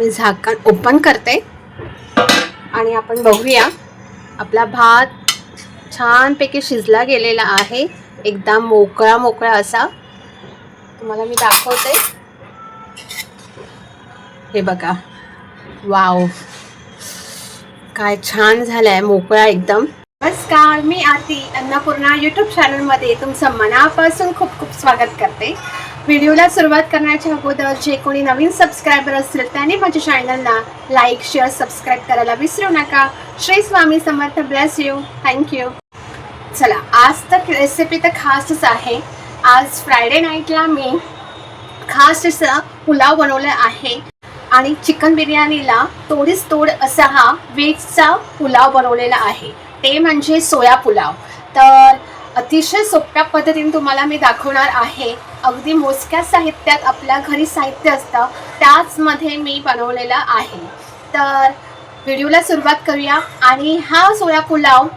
मी झाकण ओपन करते आणि आपण बघूया आपला भात छानपैकी शिजला गेलेला आहे, एकदम मोकळा मोकळा असा। तुम्हाला मी दाखवते, हे बघा, वाव, काय छान झालाय, मोकळा एकदम। नमस्कार, मी आरती अन्नपूर्णा यूट्यूब चॅनलमध्ये तुमचं मनापासून खूप खूप स्वागत करते। व्हिडिओला सुरुवात करण्याच्या अगोदर जे कोणी नवीन सबस्क्रायबर असतील त्यांनी माझ्या चॅनलला लाईक, शेअर, सबस्क्राईब करायला विसरू नका। Shri Swami Samarth, bless you, thank you. चला, आज तर रेसिपी तर खासच आहे। आज फ्रायडे नाईटला मी खास असा पुलाव बनवला आहे आणि चिकन बिर्याणीला तोडीस तोड असा हा व्हेजचा पुलाव बनवलेला आहे, ते म्हणजे सोया पुलाव। तर अतिशय सोप्या पद्धतीने तुम्हाला मी दाखवणार आहे। अगदी मोजक्या साहित्यात आपल्या घरी साहित्य असतं त्याचमध्ये मी बनवलेला आहे। तर व्हिडिओला सुरुवात करूया। आणि हा सोया पुलाव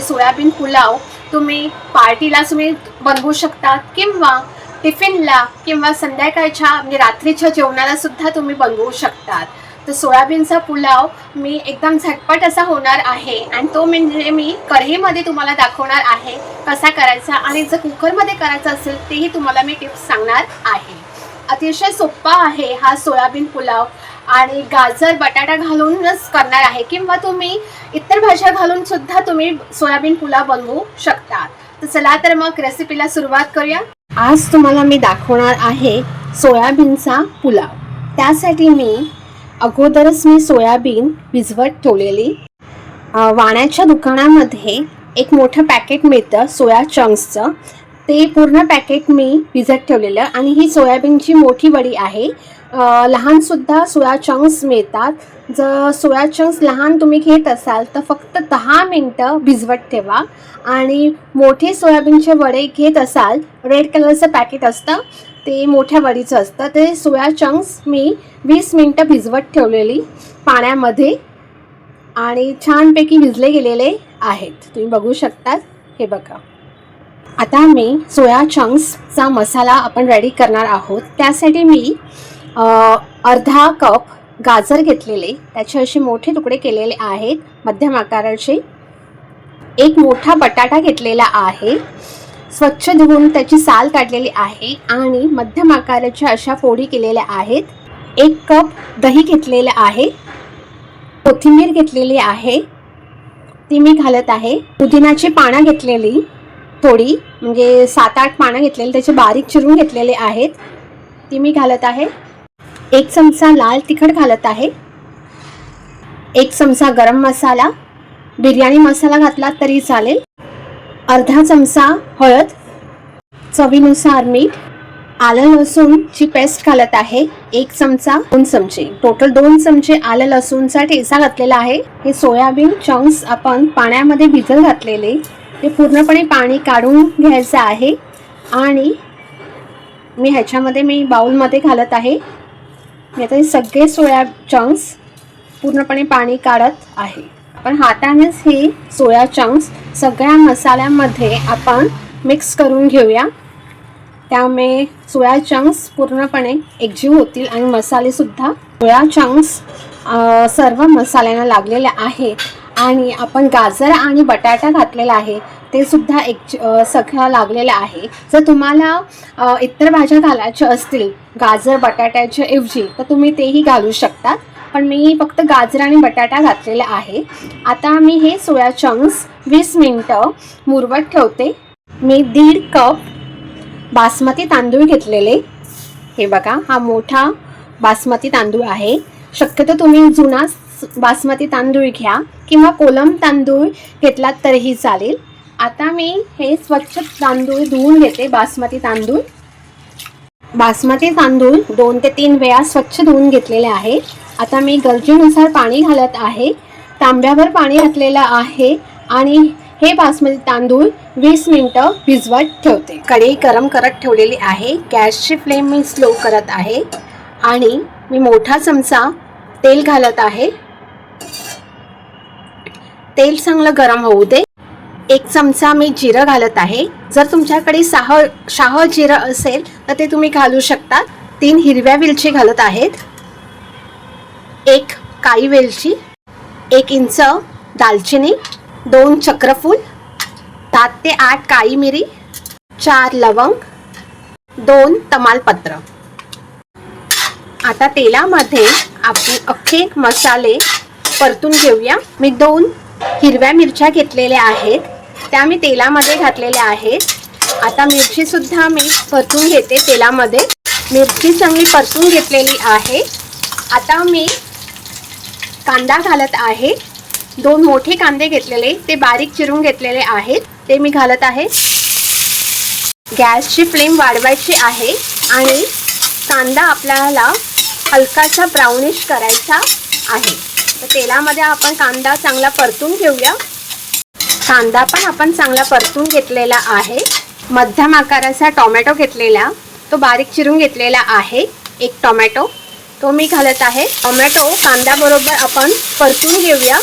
सोयाबीन पुलाव तुम्ही पार्टीला तुम्ही बनवू शकता किंवा टिफिनला किंवा संध्याकाळच्या म्हणजे रात्रीच्या जेवणाला सुद्धा तुम्ही बनवू शकतात। तर सोयाबीनचा पुलाव मी एकदम झटपट असा होणार आहे आणि तो म्हणजे मी कढईमध्ये तुम्हाला दाखवणार आहे कसा करायचा, आणि जर कुकरमध्ये करायचा असेल तेही तुम्हाला मी टिप्स सांगणार आहे। अतिशय सोपा आहे हा सोयाबीन पुलाव आणि गाजर बटाटा घालूनच करणार आहे किंवा तुम्ही इतर भाज्या घालून सुद्धा तुम्ही सोयाबीन पुलाव बनवू शकता। तर चला तर मग रेसिपीला सुरुवात करूया। आज तुम्हाला मी दाखवणार आहे सोयाबीनचा पुलाव। त्यासाठी मी अगोदरच सोयाबीन भिजवत ठेवलेली। वाण्याच्या दुकानामध्ये एक मोठं पॅकेट मिळतं सोया चंक्सचं, ते पूर्ण पॅकेट मी भिजत ठेवलेलं। आणि ही सोयाबीनची मोठी वडी आहे, लहानसुद्धा सोया चंक्स मिळतात। जर सोया चंक्स लहान तुम्ही घेत असाल तर फक्त 10 मिनटं भिजवत ठेवा, आणि मोठे सोयाबीनचे वडे घेत असाल, रेड कलरचं पॅकेट असतं ते मोठ्या वडीचं असतं, ते सोया चंक्स मी 20 मिनटं भिजवत ठेवलेली पाण्यामध्ये आणि छानपैकी भिजले गेलेले आहेत, तुम्ही बघू शकता। हे बघा, आता मी सोया चंक्सचा मसाला आपण रेडी करणार आहोत। त्यासाठी मी अर्धा कप गाजर घेतलेले, त्याचे असे मोठे तुकडे केलेले आहेत मध्यम आकाराचे। एक मोठा बटाटा घेतलेला आहे, स्वच्छ धुवून त्याची साल काढलेली आहे आणि मध्यम आकाराच्या अशा फोडी केलेल्या आहेत। 1 कप दही घेतलेलं आहे, कोथिंबीर घेतलेली आहे ती मी घालत आहे। पुदिनाची पानं घेतलेली थोडी, म्हणजे 7-8 पानं घेतलेली, त्याचे बारीक चिरून घेतलेले आहेत, ती मी घालत आहे। 1 चमचा लाल तिखट घालत आहे, 1 चमचा गरम मसाला, बिर्याणी मसाला घातला तरी चालेल, अर्धा चमचा हळद, चवीनुसार मीठ, आलं लसूणची पेस्ट घालत आहे 1 चमचा, 2 चमचे, टोटल 2 चमचे आलं लसूणचा ठेचा घातलेला आहे। हे सोयाबीन चंक्स आपण पाण्यामध्ये भिजत घातलेले, ते पूर्णपणे पाणी काढून घ्यायचं आहे आणि मी ह्याच्यामध्ये बाउलमध्ये घालत आहे। मी आता हे सगळे सोया चंक्स पूर्णपणे पाणी काढत आहे। आपण हातानेच हे सोया चंक्स सगळ्या मसाल्यामध्ये आपण मिक्स करून घेऊया, त्यामुळे सोया चंक्स पूर्णपणे एकजीव होतील आणि मसालेसुद्धा सोया चंक्स सर्व मसाल्यांना लागलेले आहेत। आणि आपण गाजर आणि बटाटा घातलेला आहे ते सुद्धा सगळं लागलेलं आहे। जर तुम्हाला इतर भाज्या घालायच्या असतील गाजर बटाट्याच्या ऐवजी तर तुम्ही तेही घालू शकता, पण मी फक्त गाजर आणि बटाटा घातलेला आहे। आता मी हे सोया चंक्स 20 मिनटं मुरवत ठेवते। मी 1.5 कप बासमती तांदूळ घेतलेले, हे बघा, हा मोठा बासमती तांदूळ आहे। शक्यतो तुम्ही जुना बासमती तांदूळ घ्या किंवा कोलम तांदूळ घेतलात तरीही चालेल। आता मी हे स्वच्छ तांदूळ धुवून घेते। बासमती तांदूळ 2 ते 3 वेळा स्वच्छ धुवून घेतलेले आहे। आता मी गरजेनुसार पाणी घालत आहे, तांब्यावर पाणी घातलेलं आहे आणि हे बासमती तांदूळ 20 मिनटं भिजवत ठेवते। कढई गरम करत ठेवलेली आहे, गॅसची फ्लेम मी स्लो करत आहे आणि मी मोठा चमचा तेल घालत आहे। तेल चांगलं गरम होऊ दे। 1 चमचा मी जिरं घालत आहे, जर तुमच्याकडे शाह जिरं असेल तर ते तुम्ही घालू शकता। 3 हिरव्या वेलची घालत आहेत, एक काळी वेलची, 1 इंच दालचिनी, 2 चक्रफूल, 7 ते 8 काळी मिरी, 4 लवंग, 2 तमालपत्र. आता तेलामध्ये आपण अख्खे मसाले परतून घेऊया. मी 2 हिरव्या मिरच्या घेतलेल्या आहेत, त्या मी तेलामध्ये घातलेल्या आहेत. आता मिरची सुद्धा मी परतून घेते तेलामध्ये. मिरची चांगली परतून घेतलेली आहे. आता मी कांदा घालत आहे. 2 मोठे कांदे घेतलेले, ते बारीक चिरून घेतलेले आहेत, ते मी घालत आहे. गॅसची फ्लेम वाढवायची आहे आणि कांदा आपल्याला हलकासा ब्राउनिश करायचा आहे. तर तेलामध्ये आपण कांदा चांगला परतून घेऊया. कांदा पण आपण चांगला परतून घेतलेला आहे. मध्यम आकाराचा टोमॅटो घेतलेला, तो बारीक चिरून घेतलेला आहे. 1 टोमॅटो तो मी घालत आहे. टोमॅटो कांद्याबरोबर आपण परतून घेऊया.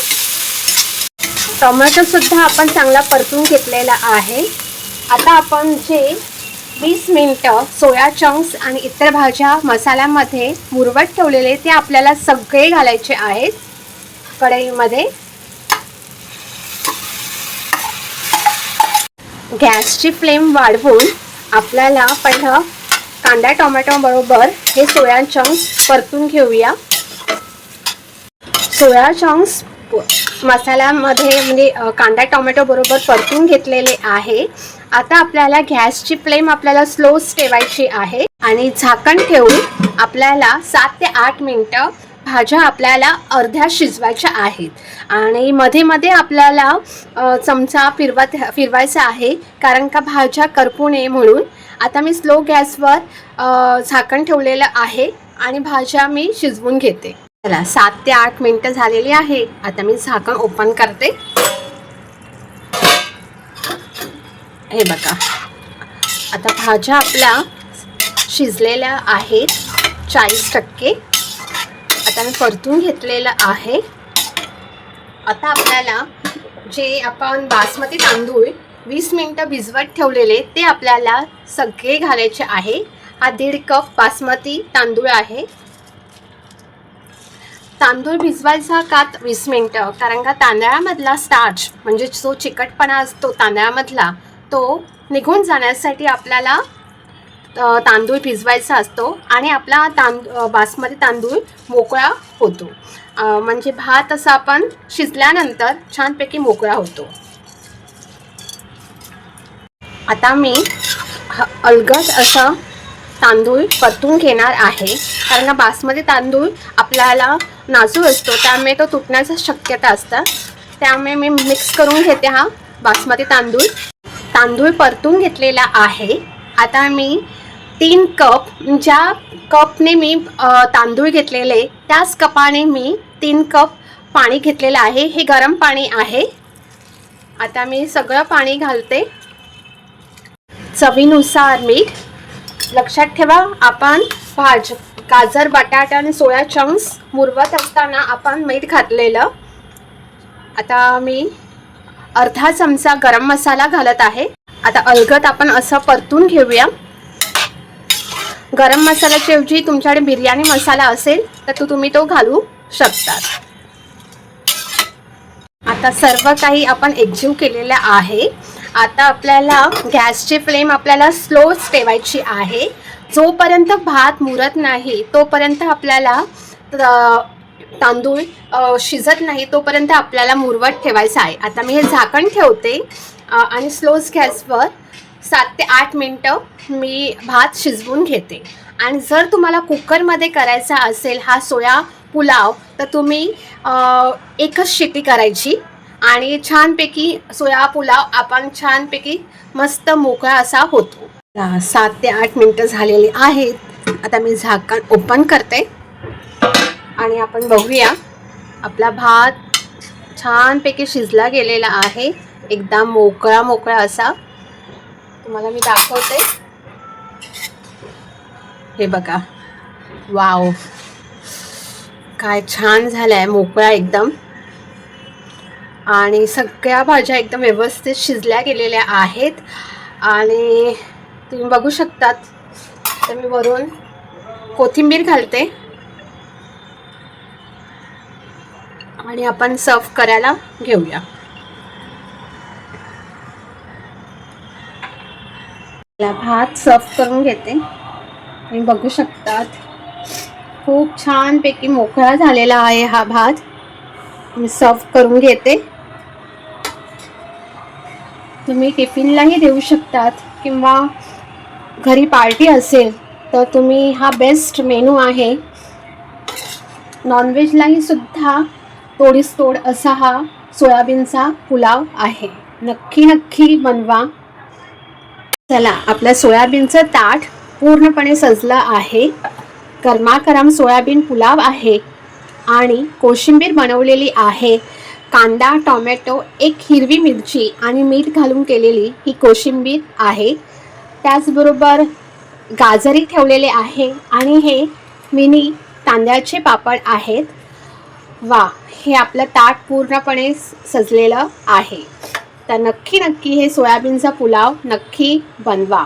टोमॅटो सुद्धा आपण चांगला परतून घेतलेला आहे. आता आपण जे 20 मिनिटं सोया चंक्स आणि इतर भाज्या मसाल्यामध्ये मुरवत ठेवलेले, ते आपल्याला सगळे घालायचे आहेत कढईमध्ये. गॅसची फ्लेम वाढवून आपल्याला पहिलं कांदा टोमॅटो बरोबर हे सोया चंक्स परतून घेऊया. सोया चंक्स मसाल्यामध्ये म्हणजे कांदा टोमॅटो बरोबर परतून घेतलेले आहे. आता आपल्याला गॅसची फ्लेम आपल्याला स्लोच ठेवायची आहे आणि झाकण ठेवून आपल्याला 7 ते 8 मिनिटं भाज्या आपल्याला अर्ध्या शिजवायच्या आहेत. आणि मध्ये मध्ये आपल्याला चमचा फिरवायचा आहे, कारण का भाज्या करपू नये म्हणून. आता मी स्लो गॅसवर झाकण ठेवलेलं आहे आणि भाज्या मी शिजवून घेते. चला 7 ते 8 मिनिटं झालेली आहे. आता मी झाकण ओपन करते. हे बघा, आता भाज्या आपल्या शिजलेल्या आहेत 40%. आता मी परतून घेतलेलं आहे. आता आपल्याला जे आपण बासमती तांदूळ 20 मिनिटं भिजवत ठेवलेले, ते आपल्याला सगळे घालायचे आहे. हा 1.5 कप बासमती तांदूळ आहे. तांदूळ भिजवायचा का 20 मिनिटं, कारण का तांदळामधला स्टार्च म्हणजे जो चिकटपणा असतो तांदळामधला, तो निघून जाण्यासाठी आपल्याला तांदूळ भिजवायचा असतो. आणि आपला बासमती तांदूळ मोकळा होतो, म्हणजे भात असा आपण शिजल्यानंतर छानपैकी मोकळा होतो. आता मी अलगद असा तांदूळ परतून घेणार आहे, कारण का बासमती तांदूळ आपल्याला नाजूक असतो, त्यामुळे तो तुटण्याची शक्यता असतं. त्यामुळे मी मिक्स करून घेते हा बासमती तांदूळ. तांदूळ परतून घेतलेला आहे. आता मी 3 कप, ज्या कपने मी तांदूळ घेतलेले त्याच कपाने मी 3 कप पाणी घेतलेलं आहे. हे गरम पाणी आहे. आता मी सगळं पाणी घालते. चवीनुसार मीठ. लक्षात ठेवा, आपण गाजर, बटाटा आणि सोया चंक्स मुरवत असताना आपण मीठ घातलेलं. आता मी अर्धा चमचा गरम मसाला घालत आहे. आता अलगद आपण असं परतून घेऊया. गरम मसाल्याच्या ऐवजी तुमच्याकडे बिर्याणी मसाला असेल तर तुम्ही तो घालू शकता. आता सर्व काही आपण एकजीव केलेलं आहे. आता आपल्याला गॅसची फ्लेम आपल्याला स्लोच ठेवायची आहे. जोपर्यंत भात मुरत नाही तोपर्यंत आपल्याला तांदूळ शिजत नाही तोपर्यंत आपल्याला मुरवत ठेवायचं आहे. आता मी हे झाकण ठेवते आणि स्लोच गॅसवर 7 ते 8 मिनिटं मी भात शिजवून घेते. आणि जर तुम्हाला कुकरमध्ये करायचा असेल हा सोया पुलाव, तर तुम्ही एकच शिटी करायची आणि छानपैकी सोया पुलाव आपण छानपैकी मस्त मोकळा असा होतो. 7 ते 8 मिनिटं झालेली आहेत. आता मी झाकण ओपन करते आणि आपण बघूया. आपला भात छानपैकी शिजला गेलेला आहे, एकदम मोकळा मोकळा असा. तुम्हाला मी दाखवते. हे बघा, वाव, काय छान झालाय, मोकळा एकदम. आणि सगळ्या भाज्या एकदम व्यवस्थित शिजल्या गेलेल्या आहेत. आणि तुम्ही बघू शकतात. तर मी वरून कोथिंबीर घालते. आणि आपण सर्व करायला घेऊया. भात सर्व करून घेते. तुम्ही बघू शकतात खूप छानपैकी मोकळा झालेला आहे हा भात. मी सर्व करून घेते. तुम्ही टिफिनलाही देऊ शकतात किंवा घरी पार्टी असेल तर तुम्ही हा बेस्ट मेनू आहे. नॉनव्हेजलाही सुद्धा तोडीस तोड असा हा सोयाबीनचा पुलाव आहे. नक्की नक्की बनवा. चला, आपलं सोयाबीनचं ताट पूर्णपणे सजलं आहे. गरमागरम सोयाबीन पुलाव आहे आणि कोशिंबीर बनवलेली आहे. कांदा, टोमॅटो, एक हिरवी मिरची आणि मीठ घालून केलेली ही कोशिंबीर आहे. त्याचबरोबर गाजरी ठेवलेले आहे आणि हे मिनी तांदळाचे पापड आहेत. वा, हे आपलं ताट पूर्णपणे सजलेलं आहे. तर नक्की नक्की हे सोयाबीनचा पुलाव नक्की बनवा.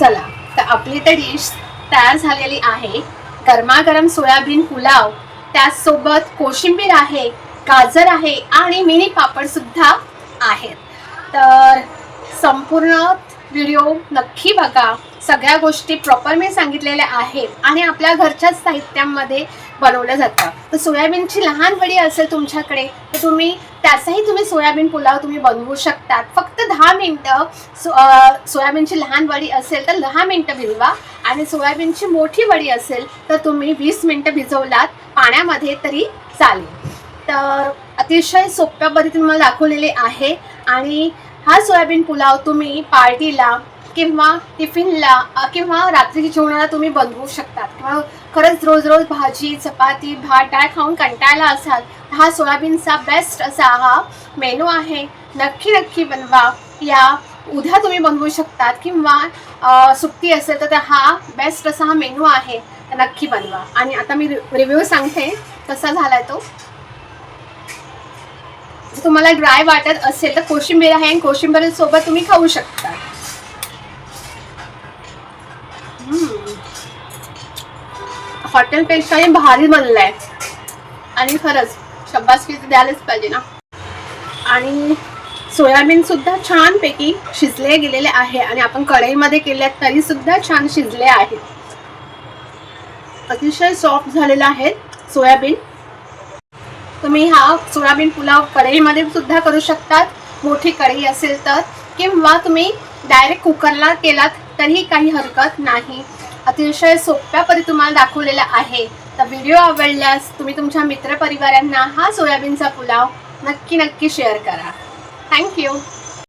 चला, तर आपली तर डिश तयार झालेली आहे. गरमागरम सोयाबीन पुलाव, त्याचसोबत कोशिंबीर आहे, गाजर आहे आणि मिनी पापड सुद्धा आहेत. तर संपूर्ण व्हिडिओ नक्की बघा. सगळ्या गोष्टी प्रॉपर मी सांगितलेल्या आहेत आणि आपल्या घरच्याच साहित्यामध्ये बनवलं जातं. तर सोयाबीनची लहान वडी असेल तुमच्याकडे तर तुम्ही सोयाबीन पुलाव तुम्ही बनवू शकतात. फक्त 10 मिनटं. सोयाबीनची लहान वडी असेल तर 10 मिनटं भिजवा आणि सोयाबीनची मोठी वडी असेल तर तुम्ही 20 मिनटं भिजवलात पाण्यामध्ये तरी चालेल. तर अतिशय सोप्या पद्धतीने मला दाखवलेले आहे आणि हा सोयाबीन पुलाव तुम्ही पार्टीला किंवा टिफिनला किंवा रात्रीच्या जेवणाला तुम्ही बनवू शकतात. किंवा खरंच रोज रोज भाजी चपाती भात डाळ खाऊन कंटाळला असाल तर हा सोयाबीनचा बेस्ट असा हा मेनू आहे. नक्की नक्की बनवा. या उद्या तुम्ही बनवू शकतात किंवा सुट्टी असेल तर हा बेस्ट असा हा मेनू आहे. तर नक्की बनवा. आणि आता मी रिव्ह्यू सांगते कसा झालाय तो. जर तुम्हाला ड्राय वाटत असेल तर कोशिंबीर आहे आणि कोशिंबीर सोबत तुम्ही खाऊ शकता. हॉटेलपेक्षाही भारी बनलाय आणि खरंच शाबासकी द्यायलाच पाहिजे ना. आणि सोयाबीन सुद्धा छानपैकी शिजले गेलेले आहे आणि आपण कढईमध्ये केले तरी सुद्धा छान शिजले आहेत. अतिशय सॉफ्ट झालेला आहे सोयाबीन. तुम्ही हा सोयाबीन पुलाव कढईमध्ये सुद्धा करू शकतात, मोठी कढई असेल तर, किंवा तुम्ही डायरेक्ट कुकरला केलात तरीही काही हरकत नाही. अतिशय सोप्या पद्धतीने तुम्हाला दाखवलेला आहे. तर व्हिडिओ आवडल्यास तुम्ही तुमच्या मित्रपरिवारांना हा सोयाबीनचा पुलाव नक्की नक्की शेअर करा. थँक्यू.